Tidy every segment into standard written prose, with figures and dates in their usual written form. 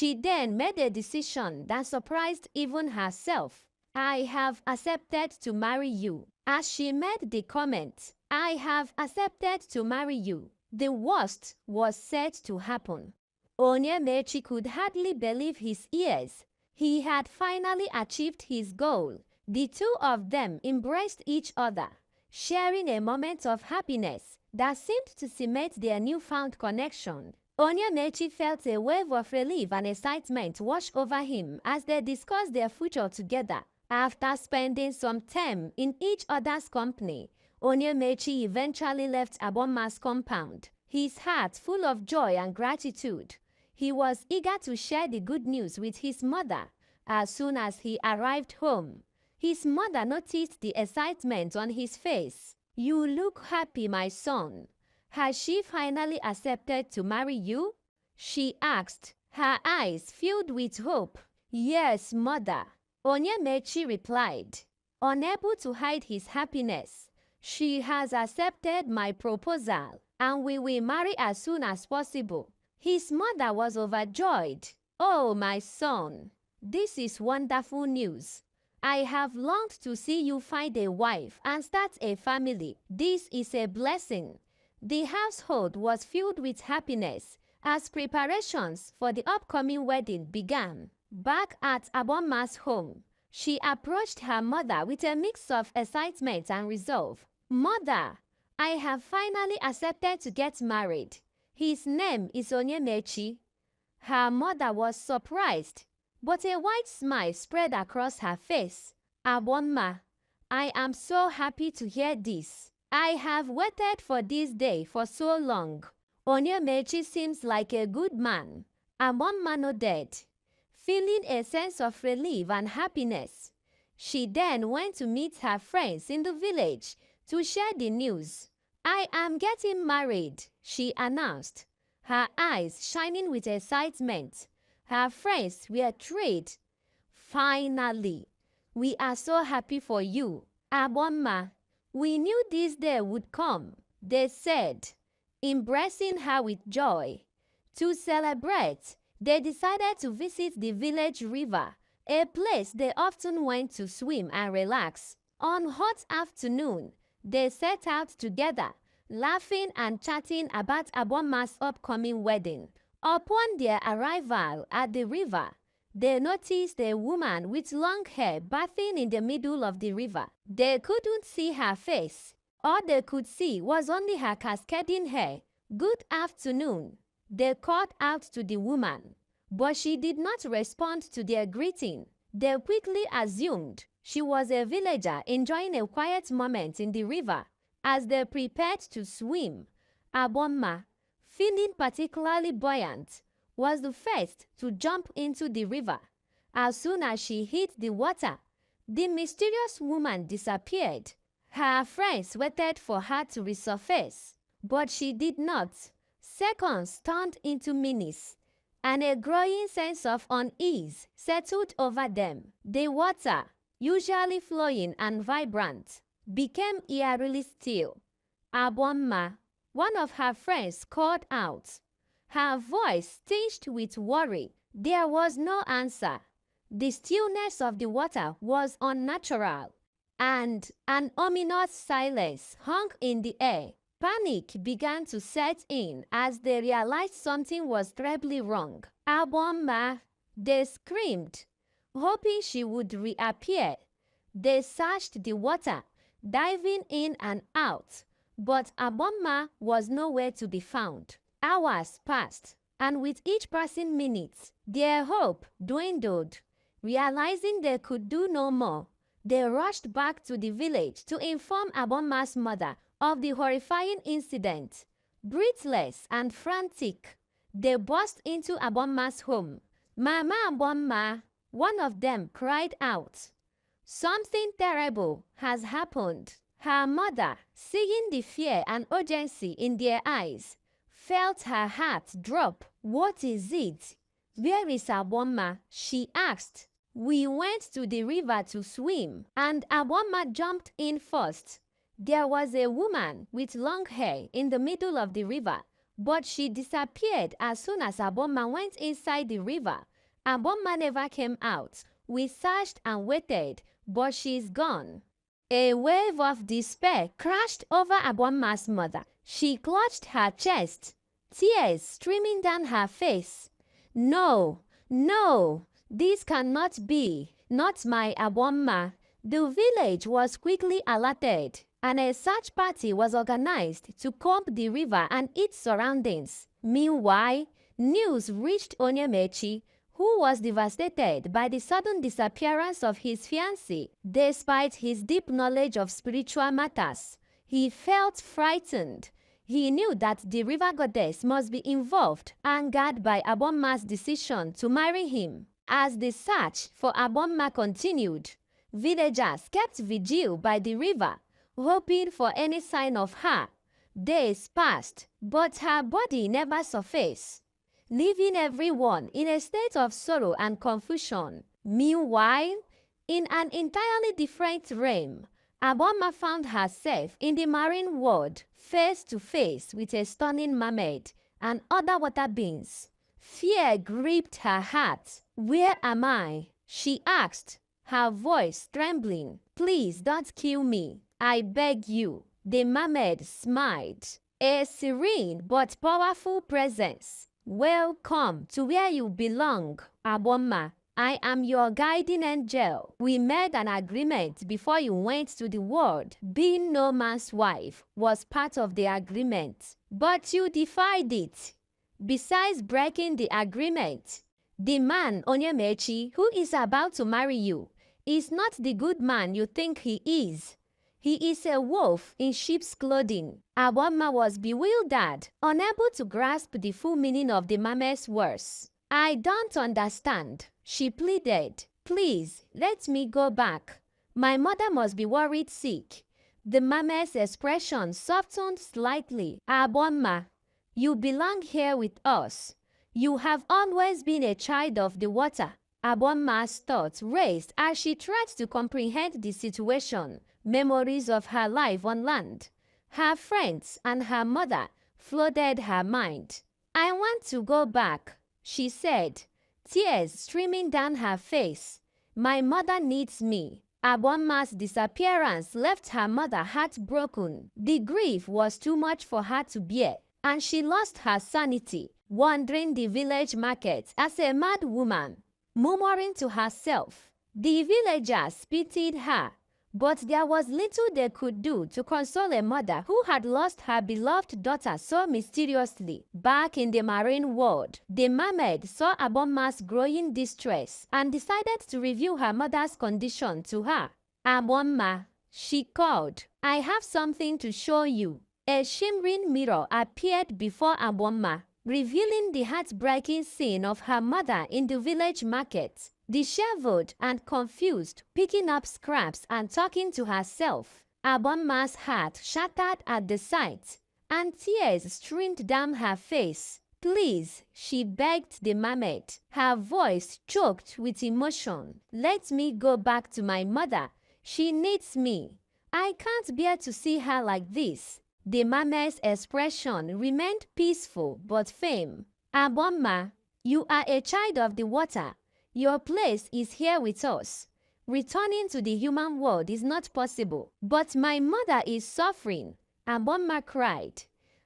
She then made a decision that surprised even herself. "I have accepted to marry you." As she made the comment, "I have accepted to marry you," the worst was set to happen. Onyemaechi could hardly believe his ears. He had finally achieved his goal. The two of them embraced each other, sharing a moment of happiness that seemed to cement their newfound connection. Onyemaechi felt a wave of relief and excitement wash over him as they discussed their future together. After spending some time in each other's company, Onyemaechi eventually left Agbọmma's compound, his heart full of joy and gratitude. He was eager to share the good news with his mother. As soon as he arrived home, his mother noticed the excitement on his face. "You look happy, my son. Has she finally accepted to marry you?" she asked, her eyes filled with hope. "Yes, mother," Onyemaechi replied, unable to hide his happiness. "She has accepted my proposal, and we will marry as soon as possible." His mother was overjoyed. "Oh, my son, this is wonderful news. I have longed to see you find a wife and start a family. This is a blessing." The household was filled with happiness as preparations for the upcoming wedding began. Back at Agbọmma's home, she approached her mother with a mix of excitement and resolve. "Mother, I have finally accepted to get married. His name is Onyemaechi." Her mother was surprised, but a wide smile spread across her face. "Agbọmma, I am so happy to hear this. I have waited for this day for so long. Onyemaechi seems like a good man." Agbọmma nodded, feeling a sense of relief and happiness. She then went to meet her friends in the village to share the news. "I am getting married," she announced, her eyes shining with excitement. Her friends were thrilled. "Finally, we are so happy for you, Agbọmma. We knew this day would come," they said, embracing her with joy. To celebrate, they decided to visit the village river, a place they often went to swim and relax. On hot afternoon, they set out together, laughing and chatting about Agbọmma's upcoming wedding. Upon their arrival at the river, they noticed a woman with long hair bathing in the middle of the river. They couldn't see her face. All they could see was only her cascading hair. "Good afternoon," they called out to the woman, but she did not respond to their greeting. They quickly assumed she was a villager enjoying a quiet moment in the river. As they prepared to swim, Agbọmma, feeling particularly buoyant, was the first to jump into the river. As soon as she hit the water, the mysterious woman disappeared. Her friends waited for her to resurface, but she did not. Seconds turned into minutes, and a growing sense of unease settled over them. The water, usually flowing and vibrant, became eerily still. "Agbọmma," one of her friends called out, her voice tinged with worry. There was no answer. The stillness of the water was unnatural, and an ominous silence hung in the air. Panic began to set in as they realized something was terribly wrong. "Agbọmma!" they screamed, hoping she would reappear. They searched the water, diving in and out, but Agbọmma was nowhere to be found. Hours passed, and with each passing minute, their hope dwindled. Realizing they could do no more, they rushed back to the village to inform Agbọmma's mother of the horrifying incident. Breathless and frantic, they burst into Agbọmma's home. "Mama Agbọmma," one of them cried out, "something terrible has happened." Her mother, seeing the fear and urgency in their eyes, felt her heart drop. "What is it? Where is Agbọmma?" she asked. "We went to the river to swim, and Agbọmma jumped in first. There was a woman with long hair in the middle of the river, but she disappeared as soon as Agbọmma went inside the river. Agbọmma never came out. We searched and waited, but she's gone. A wave of despair crashed over Agbọmma's mother. She clutched her chest, tears streaming down her face. No, no, this cannot be. Not my Agbọmma. The village was quickly alerted, and a search party was organized to comb the river and its surroundings. Meanwhile, news reached Onyemaechi, who was devastated by the sudden disappearance of his fiancée. Despite his deep knowledge of spiritual matters, he felt frightened. He knew that the river goddess must be involved, angered by Agbọmma's decision to marry him. As the search for Agbọmma continued, villagers kept vigil by the river, hoping for any sign of her. Days passed, but her body never surfaced, leaving everyone in a state of sorrow and confusion. Meanwhile, in an entirely different realm, Agbọmma found herself in the marine world, face to face with a stunning mermaid and other water beings. Fear gripped her heart. "Where am I?" she asked, her voice trembling. "Please don't kill me, I beg you." The mermaid smiled, a serene but powerful presence. "Welcome to where you belong, Agbọmma. I am your guiding angel. We made an agreement before you went to the world. Being no man's wife was part of the agreement, but you defied it. Besides breaking the agreement, the man Onyemaechi, who is about to marry you, is not the good man you think he is. He is a wolf in sheep's clothing." Agbọmma was bewildered, unable to grasp the full meaning of the mermaid's words. "I don't understand," she pleaded. "Please, let me go back. My mother must be worried sick." The mermaid's expression softened slightly. "Agbọmma, you belong here with us. You have always been a child of the water." Agbọmma's thoughts raced as she tried to comprehend the situation. Memories of her life on land, her friends, and her mother flooded her mind. "I want to go back," she said, tears streaming down her face. "My mother needs me." Agbọmma's disappearance left her mother heartbroken. The grief was too much for her to bear, and she lost her sanity, wandering the village market as a mad woman, murmuring to herself. The villagers pitied her, but there was little they could do to console a mother who had lost her beloved daughter so mysteriously. Back in the marine world, the mermaid saw Agbọmma's growing distress and decided to reveal her mother's condition to her. "Agbọmma," she called, "I have something to show you." A shimmering mirror appeared before Agbọmma, revealing the heartbreaking scene of her mother in the village market, disheveled and confused, picking up scraps and talking to herself. Agbọmma's heart shattered at the sight, and tears streamed down her face. "Please," she begged the mermaid, her voice choked with emotion, "let me go back to my mother. She needs me. I can't bear to see her like this." The mermaid's expression remained peaceful but firm. "Agbọmma, you are a child of the water. Your place is here with us. Returning to the human world is not possible." "But my mother is suffering," Agbọmma cried.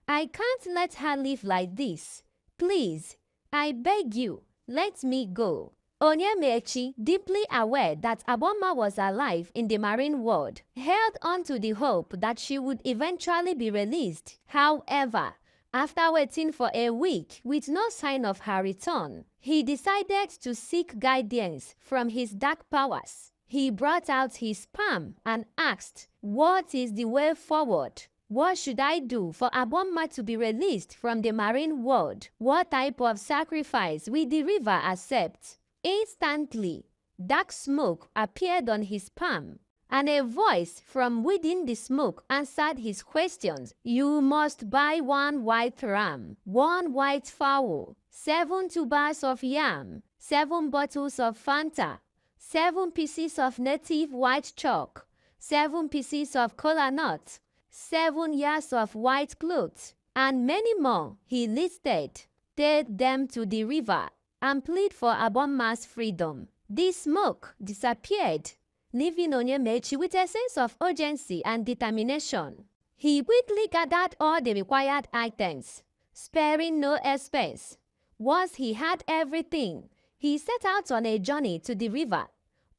"I can't let her live like this. Please, I beg you, let me go." Onyemaechi, deeply aware that Agbọmma was alive in the marine world, held on to the hope that she would eventually be released. However, after waiting for a week with no sign of her return, he decided to seek guidance from his dark powers. He brought out his palm and asked, "What is the way forward? What should I do for Agbọmma to be released from the marine world? What type of sacrifice will the river accept?" Instantly, dark smoke appeared on his palm, and a voice from within the smoke answered his questions. "You must buy 1 white ram, 1 white fowl, 7 tubers of yam, 7 bottles of Fanta, 7 pieces of native white chalk, 7 pieces of kola nut, 7 yards of white cloth, and many more he listed. Take them to the river and plead for Agbọmma's freedom. The smoke disappeared, leaving Onyemaechi with a sense of urgency and determination. He quickly gathered all the required items, sparing no expense. Once he had everything, he set out on a journey to the river.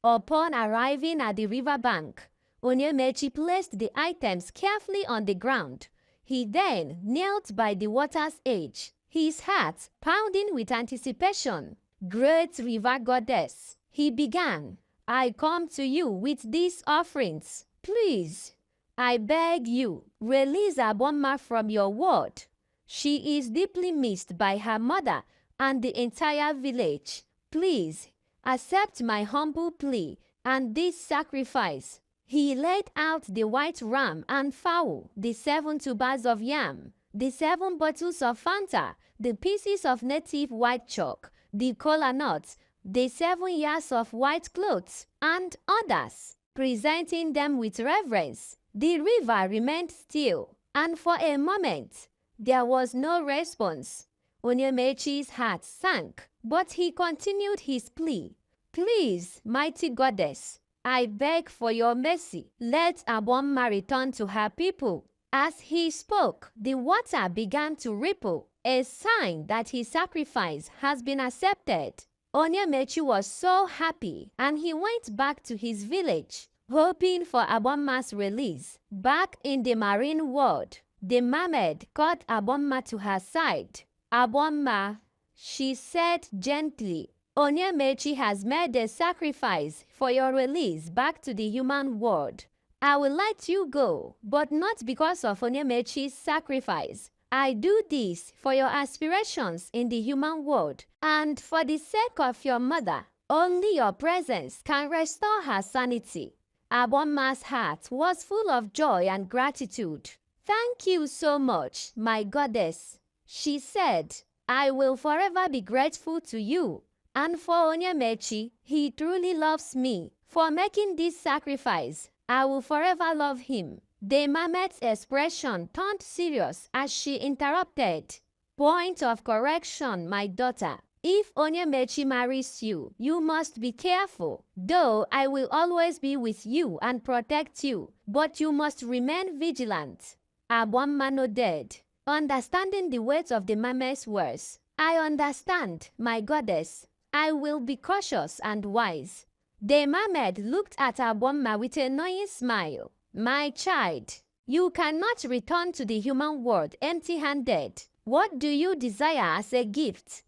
Upon arriving at the river bank, Onyemaechi placed the items carefully on the ground. He then knelt by the water's edge, his heart pounding with anticipation. Great river goddess, he began, I come to you with these offerings. Please, I beg you, release Agbọmma from your ward. She is deeply missed by her mother and the entire village. Please, accept my humble plea and this sacrifice. He laid out the white ram and fowl, the 7 tubers of yam, the 7 bottles of Fanta, the pieces of native white chalk, the kola nuts, the 7 yards of white clothes, and others. Presenting them with reverence, the river remained still, and for a moment, there was no response. Onyemaechi's heart sank, but he continued his plea. Please, mighty goddess, I beg for your mercy. Let Agbọmma return to her people. As he spoke, the water began to ripple, a sign that his sacrifice has been accepted. Onyemaechi was so happy, and he went back to his village, hoping for Agbọmma's release. Back in the marine world, the mermaid called Agbọmma to her side. Agbọmma, she said gently, Onyemaechi has made a sacrifice for your release back to the human world. I will let you go, but not because of Onyemaechi's sacrifice. I do this for your aspirations in the human world and for the sake of your mother. Only your presence can restore her sanity. Agbọmma's heart was full of joy and gratitude. Thank you so much, my goddess. She said, I will forever be grateful to you. And for Onyemaechi, he truly loves me. For making this sacrifice, I will forever love him. The mermaid's expression turned serious as she interrupted. Point of correction, my daughter. If Onyemaechi marries you, you must be careful. Though I will always be with you and protect you, but you must remain vigilant. Agbọmma nodded, understanding the weight of the mermaid's words. I understand, my goddess. I will be cautious and wise. The mermaid looked at Agbọmma with a knowing smile. My child, you cannot return to the human world empty-handed. What do you desire as a gift?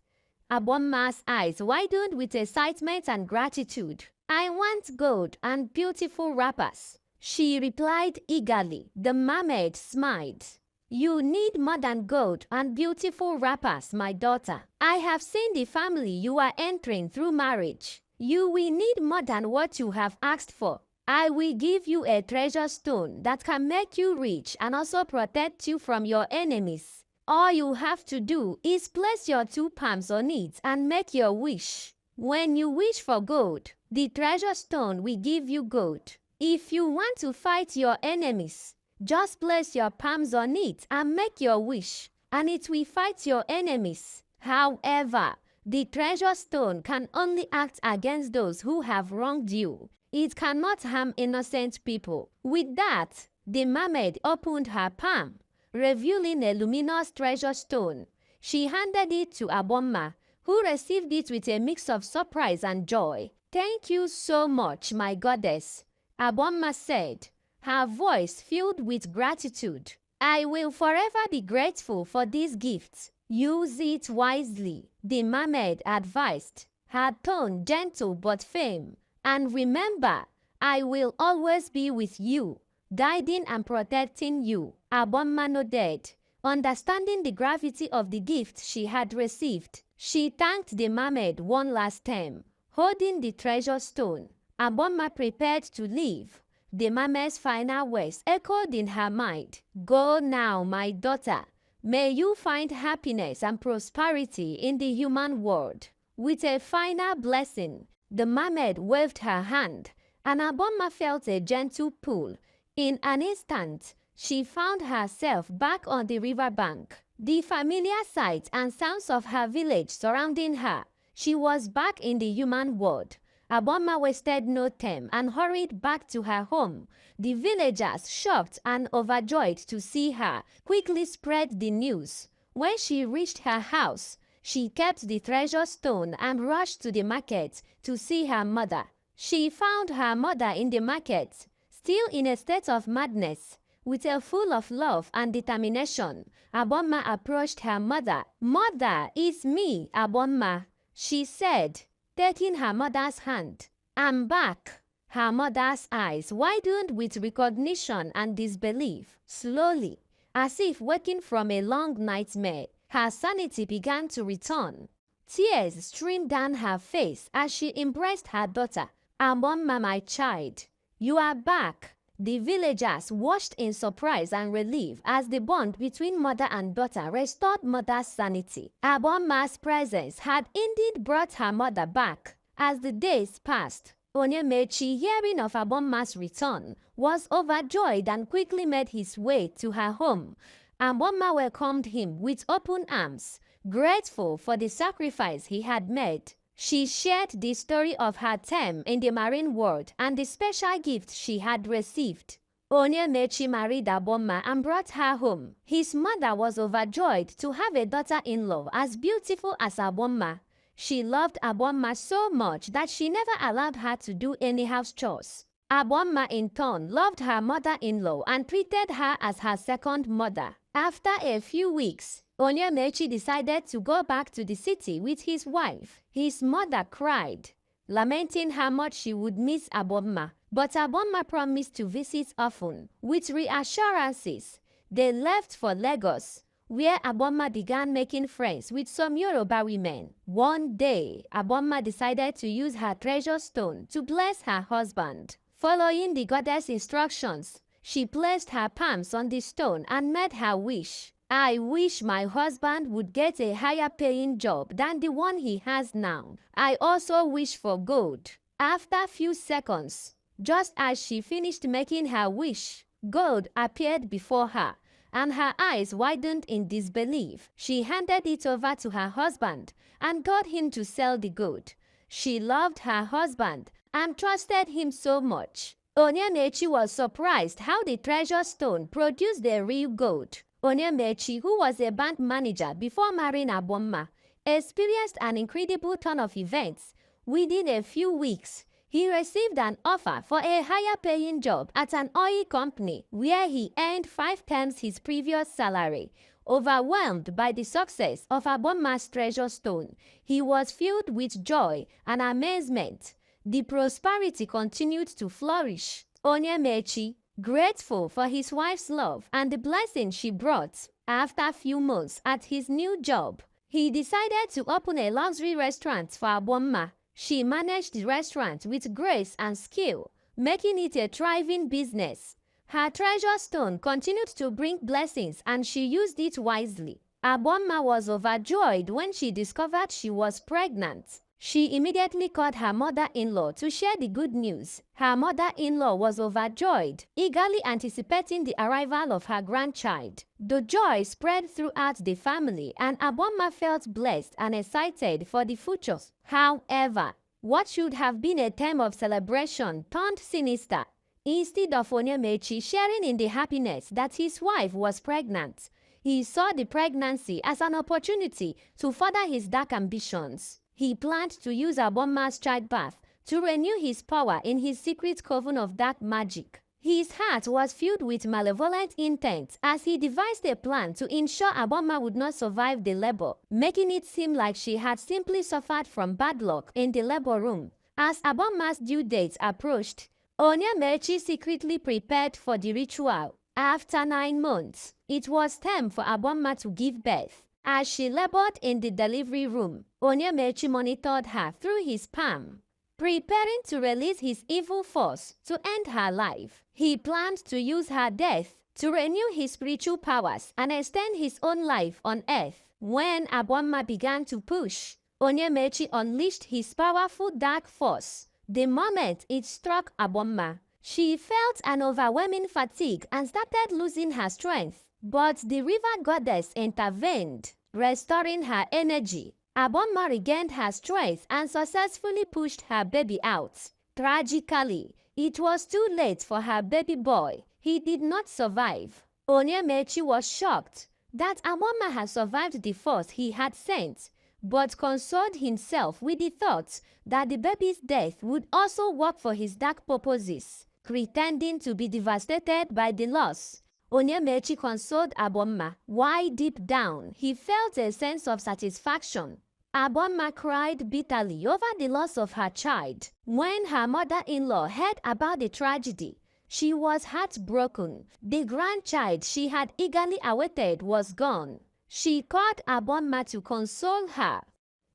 Agbọmma's eyes widened with excitement and gratitude. I want gold and beautiful wrappers, she replied eagerly. The mermaid smiled. You need more than gold and beautiful wrappers, my daughter. I have seen the family you are entering through marriage. You will need more than what you have asked for. I will give you a treasure stone that can make you rich and also protect you from your enemies. All you have to do is place your 2 palms on it and make your wish. When you wish for gold, the treasure stone will give you gold. If you want to fight your enemies, just place your palms on it and make your wish, and it will fight your enemies. However, the treasure stone can only act against those who have wronged you. It cannot harm innocent people. With that, the mermaid opened her palm, revealing a luminous treasure stone. She handed it to Agbọmma, who received it with a mix of surprise and joy. Thank you so much, my goddess, Agbọmma said, her voice filled with gratitude. I will forever be grateful for this gift. Use it wisely, the mermaid advised, her tone gentle but firm. And remember, I will always be with you, guiding and protecting you. Agbọmma nodded, understanding the gravity of the gift she had received. She thanked the mermaid one last time, holding the treasure stone. Agbọmma prepared to leave. The mermaid's final words echoed in her mind. Go now, my daughter. May you find happiness and prosperity in the human world. With a final blessing, the mermaid waved her hand, and Agbọmma felt a gentle pull. In an instant, she found herself back on the riverbank. The familiar sights and sounds of her village surrounding her. She was back in the human world. Agbọmma wasted no time and hurried back to her home. The villagers, shocked and overjoyed to see her, quickly spread the news. When she reached her house, she kept the treasure stone and rushed to the market to see her mother. She found her mother in the market, still in a state of madness. With a full of love and determination, Agbọmma approached her mother. "Mother, it's me, Agbọmma," she said, taking her mother's hand. "I'm back." Her mother's eyes widened with recognition and disbelief. Slowly, as if waking from a long nightmare, her sanity began to return. Tears streamed down her face as she embraced her daughter. "Agbọmma, my child, you are back." The villagers watched in surprise and relief as the bond between mother and daughter restored mother's sanity. Agbọmma's presence had indeed brought her mother back. As the days passed, Onyemaechi, hearing of Agbọmma's return, was overjoyed and quickly made his way to her home. Agbọmma welcomed him with open arms, grateful for the sacrifice he had made. She shared the story of her time in the marine world and the special gift she had received. Onyemaechi married Agbọmma and brought her home. His mother was overjoyed to have a daughter-in-law as beautiful as Agbọmma. She loved Agbọmma so much that she never allowed her to do any house chores. Agbọmma in turn loved her mother-in-law and treated her as her second mother. After a few weeks, Onyemaechi decided to go back to the city with his wife. His mother cried, lamenting how much she would miss Agbọmma. But Agbọmma promised to visit often. With reassurances, they left for Lagos, where Agbọmma began making friends with some Yoruba women. One day, Agbọmma decided to use her treasure stone to bless her husband. Following the goddess' instructions, she placed her palms on the stone and made her wish. "I wish my husband would get a higher paying job than the one he has now. I also wish for gold." After a few seconds, just as she finished making her wish, gold appeared before her, and her eyes widened in disbelief. She handed it over to her husband and got him to sell the gold. She loved her husband and trusted him so much. Onyemaechi was surprised how the treasure stone produced the real gold. Onyemaechi, who was a bank manager before marrying Agbọmma, experienced an incredible turn of events. Within a few weeks, he received an offer for a higher paying job at an oil company where he earned 5 times his previous salary. Overwhelmed by the success of Agbọmma's treasure stone, he was filled with joy and amazement. The prosperity continued to flourish. Onyemaechi, grateful for his wife's love and the blessing she brought, after a few months at his new job, he decided to open a luxury restaurant for Agbọmma. She managed the restaurant with grace and skill, making it a thriving business. Her treasure stone continued to bring blessings and she used it wisely. Agbọmma was overjoyed when she discovered she was pregnant. She immediately called her mother-in-law to share the good news. Her mother-in-law was overjoyed, eagerly anticipating the arrival of her grandchild. The joy spread throughout the family and Agbọmma felt blessed and excited for the future. However, what should have been a time of celebration turned sinister. Instead of Onyemaechi sharing in the happiness that his wife was pregnant, he saw the pregnancy as an opportunity to further his dark ambitions. He planned to use Agbọmma's childbirth to renew his power in his secret coven of dark magic. His heart was filled with malevolent intent as he devised a plan to ensure Agbọmma would not survive the labor, making it seem like she had simply suffered from bad luck in the labor room. As Agbọmma's due date approached, Onyemaechi secretly prepared for the ritual. After 9 months, it was time for Agbọmma to give birth. As she labored in the delivery room, Onyemaechi monitored her through his palm, preparing to release his evil force to end her life. He planned to use her death to renew his spiritual powers and extend his own life on earth. When Agbọmma began to push, Onyemaechi unleashed his powerful dark force. The moment it struck Agbọmma, She felt an overwhelming fatigue and started losing her strength. But the river goddess intervened, restoring her energy. Agbọmma regained her strength and successfully pushed her baby out. Tragically, it was too late for her baby boy. He did not survive. Onyemaechi was shocked that Agbọmma had survived the force he had sent, but consoled himself with the thought that the baby's death would also work for his dark purposes. Pretending to be devastated by the loss, Onyemaechi consoled Agbọmma, while deep down he felt a sense of satisfaction. Agbọmma cried bitterly over the loss of her child. When her mother-in-law heard about the tragedy, she was heartbroken. The grandchild she had eagerly awaited was gone. She called Agbọmma to console her.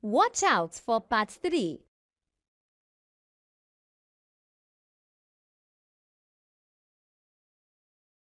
Watch out for part 3